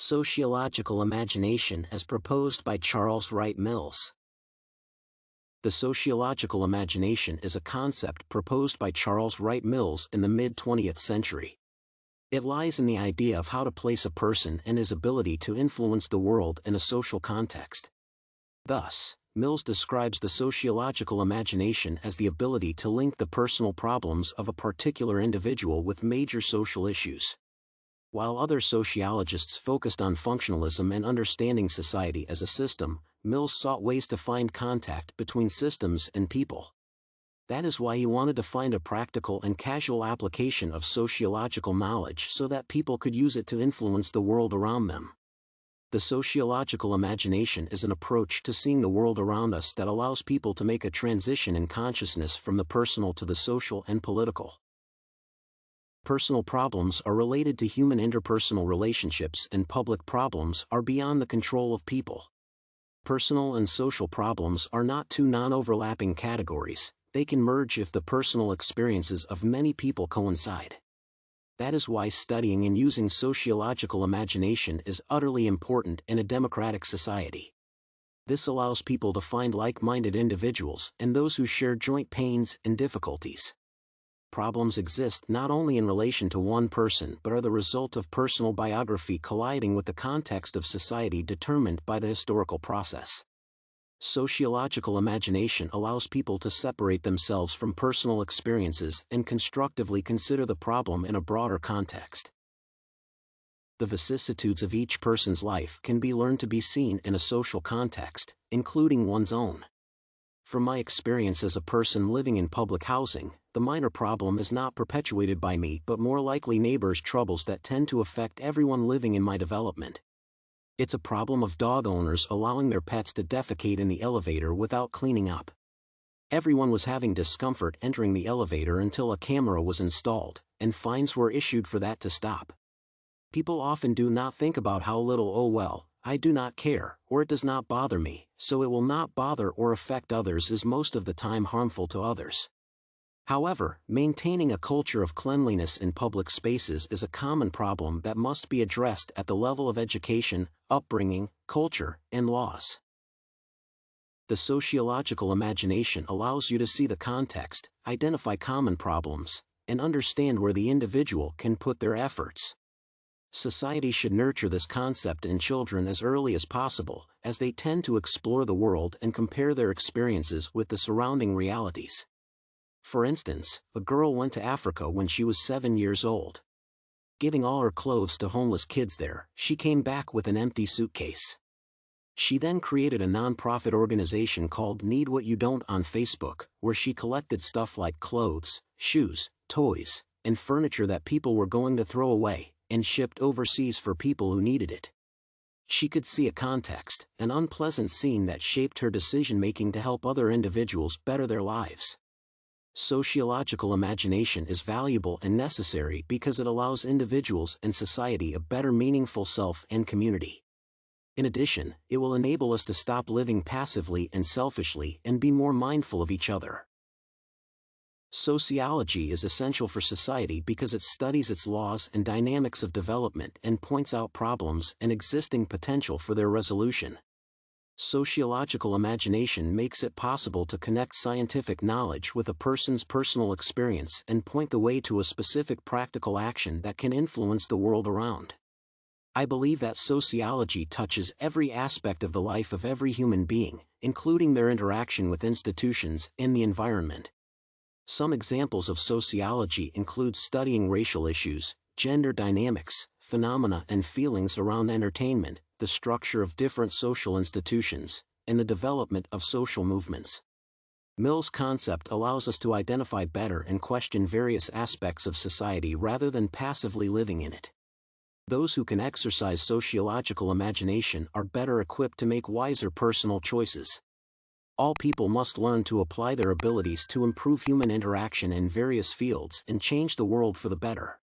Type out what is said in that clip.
Sociological imagination as proposed by Charles Wright Mills. The sociological imagination is a concept proposed by Charles Wright Mills in the mid-20th century. It lies in the idea of how to place a person and his ability to influence the world in a social context. Thus, Mills describes the sociological imagination as the ability to link the personal problems of a particular individual with major social issues. While other sociologists focused on functionalism and understanding society as a system, Mills sought ways to find contact between systems and people. That is why he wanted to find a practical and casual application of sociological knowledge so that people could use it to influence the world around them. The sociological imagination is an approach to seeing the world around us that allows people to make a transition in consciousness from the personal to the social and political. Personal problems are related to human interpersonal relationships, and public problems are beyond the control of people. Personal and social problems are not two non-overlapping categories. They can merge if the personal experiences of many people coincide. That is why studying and using sociological imagination is utterly important in a democratic society. This allows people to find like-minded individuals and those who share joint pains and difficulties. Problems exist not only in relation to one person but are the result of personal biography colliding with the context of society determined by the historical process. Sociological imagination allows people to separate themselves from personal experiences and constructively consider the problem in a broader context. The vicissitudes of each person's life can be learned to be seen in a social context, including one's own. From my experience as a person living in public housing, the minor problem is not perpetuated by me but more likely neighbors' troubles that tend to affect everyone living in my development. It's a problem of dog owners allowing their pets to defecate in the elevator without cleaning up. Everyone was having discomfort entering the elevator until a camera was installed, and fines were issued for that to stop. People often do not think about how little "oh well, I do not care," or "it does not bother me, so it will not bother or affect others" is most of the time harmful to others. However, maintaining a culture of cleanliness in public spaces is a common problem that must be addressed at the level of education, upbringing, culture, and laws. The sociological imagination allows you to see the context, identify common problems, and understand where the individual can put their efforts. Society should nurture this concept in children as early as possible, as they tend to explore the world and compare their experiences with the surrounding realities. For instance, a girl went to Africa when she was 7 years old. Giving all her clothes to homeless kids there, she came back with an empty suitcase. She then created a non-profit organization called Need What You Don't on Facebook, where she collected stuff like clothes, shoes, toys, and furniture that people were going to throw away, and shipped overseas for people who needed it. She could see a context, an unpleasant scene that shaped her decision-making to help other individuals better their lives. Sociological imagination is valuable and necessary because it allows individuals and society a better meaningful self and community. In addition, it will enable us to stop living passively and selfishly and be more mindful of each other. Sociology is essential for society because it studies its laws and dynamics of development and points out problems and existing potential for their resolution. Sociological imagination makes it possible to connect scientific knowledge with a person's personal experience and point the way to a specific practical action that can influence the world around. I believe that sociology touches every aspect of the life of every human being, including their interaction with institutions and the environment. Some examples of sociology include studying racial issues, gender dynamics, phenomena and feelings around entertainment, the structure of different social institutions, and the development of social movements. Mills' concept allows us to identify better and question various aspects of society rather than passively living in it. Those who can exercise sociological imagination are better equipped to make wiser personal choices. All people must learn to apply their abilities to improve human interaction in various fields and change the world for the better.